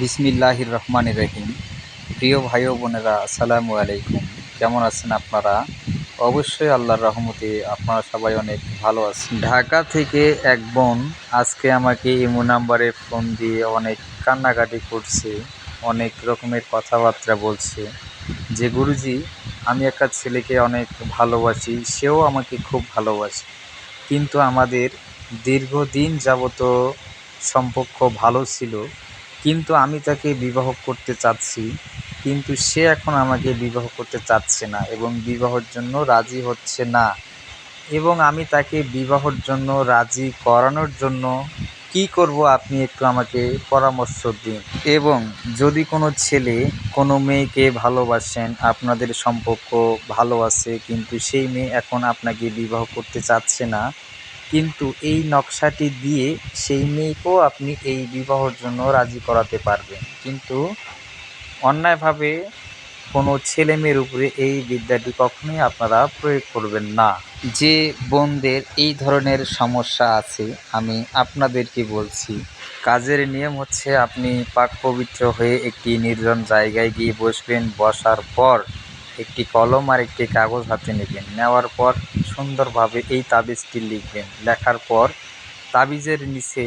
বিসমিল্লাহির রহমানির রহিম। প্রিয় ভাই ও বোনেরা, আসসালামু আলাইকুম। কেমন আছেন আপনারা? অবশ্যই আল্লাহর রহমতে আপনারা সবাই অনেক ভালো আছেন। ঢাকা থেকে এক বোন আজকে আমাকে ইমো নাম্বারে ফোন দিয়ে অনেক কান্নাকাটি করছে, অনেক রকমের কথাবার্তা বলছে যে গুরুজি, আমি একটা ছেলেকে অনেক ভালোবাসি, সেও আমাকে খুব ভালোবাসে, কিন্তু আমাদের দীর্ঘদিন যাবত সম্পর্ক ভালো ছিল, কিন্তু আমি তাকে বিবাহ করতে চাচ্ছি, কিন্তু সে এখন আমাকে বিবাহ করতে চাচ্ছে না এবং বিবাহের জন্য রাজি হচ্ছে না, এবং আমি তাকে বিবাহের জন্য রাজি করানোর জন্য কি করব, আপনি একটু আমাকে পরামর্শ দিন। এবং যদি কোনো ছেলে কোনো মেয়েকে ভালোবাসেন, আপনাদের সম্পর্ক ভালো আছে, কিন্তু সেই মেয়ে এখন আপনাকে বিবাহ করতে চাচ্ছে না, কিন্তু এই নকশাটি দিয়ে সেই মেয়েকেও আপনি এই বিবাহের জন্য রাজি করাতে পারবেন, কিন্তু অন্যায়ভাবে কোনো ছেলে মেয়ের উপরে এই বিদ্যাটি কখনোই আপনারা প্রয়োগ করবেন না। যে বোনদের এই ধরনের সমস্যা আছে, আমি আপনাদেরকে বলছি, কাজের নিয়ম হচ্ছে আপনি পাক পবিত্র হয়ে একটি নির্জন জায়গায় গিয়ে বসবেন। বসার পর একটি কলম আর একটি কাগজ হাতে নেবেন। নেওয়ার পর সুন্দরভাবে এই তাবিজটি লিখবেন। লেখার পর তাবিজের নিচে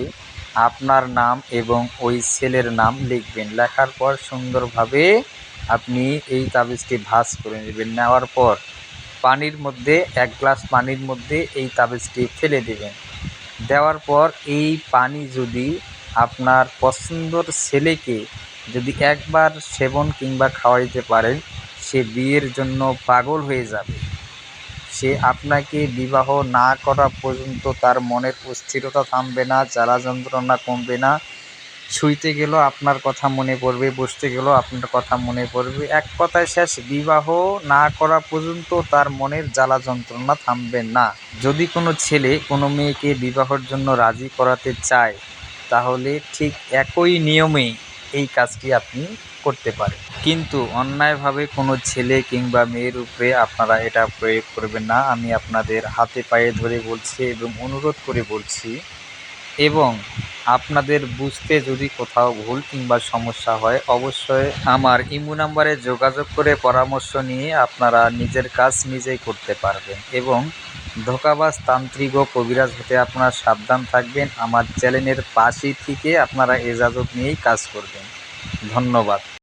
আপনার নাম এবং ওই ছেলের নাম লিখবেন। লেখার পর সুন্দরভাবে আপনি এই তাবিজটি ভাঁজ করে নেবেন। নেওয়ার পর পানির মধ্যে, এক গ্লাস পানির মধ্যে এই তাবিজটি ফেলে দেবেন। দেওয়ার পর এই পানি যদি আপনার পছন্দর ছেলেকে যদি একবার সেবন কিংবা খাওয়াইতে পারেন, সে বিয়ের জন্য পাগল হয়ে যাবে। সে আপনাকে বিবাহ না করা পর্যন্ত তার মনের অস্থিরতা থামবে না, জ্বালা যন্ত্রণা কমবে না। শুইতে গেলেও আপনার কথা মনে পড়বে, বসতে গেলেও আপনার কথা মনে পড়বে। এক কথায় শেষ, বিবাহ না করা পর্যন্ত তার মনের জ্বালা যন্ত্রণা থামবে না। যদি কোনো ছেলে কোনো মেয়েকে বিবাহের জন্য রাজি করাতে চায়, তাহলে ঠিক একই নিয়মে এই কাজটি আপনি করতে পারেন, কিন্তু অন্যায়ভাবে কোনো ছেলে কিংবা মেয়ের উপরে আপনারা এটা প্রয়োগ করবেন না। আমি আপনাদের হাতে পায়ে ধরে বলছি এবং অনুরোধ করে বলছি। এবং আপনাদের বুঝতে যদি কোথাও ভুল কিংবা সমস্যা হয়, অবশ্যই আমার ইমো নাম্বারে যোগাযোগ করে পরামর্শ নিয়ে আপনারা নিজের কাজ নিজেই করতে পারবেন। এবং ধোঁকাবাজ, তান্ত্রিক ও কবিরাজ হতে আপনারা সাবধান থাকবেন। আমার চ্যানেলের পাশেই থেকে আপনারা এজাজত নিয়েই কাজ করবেন। ধন্যবাদ।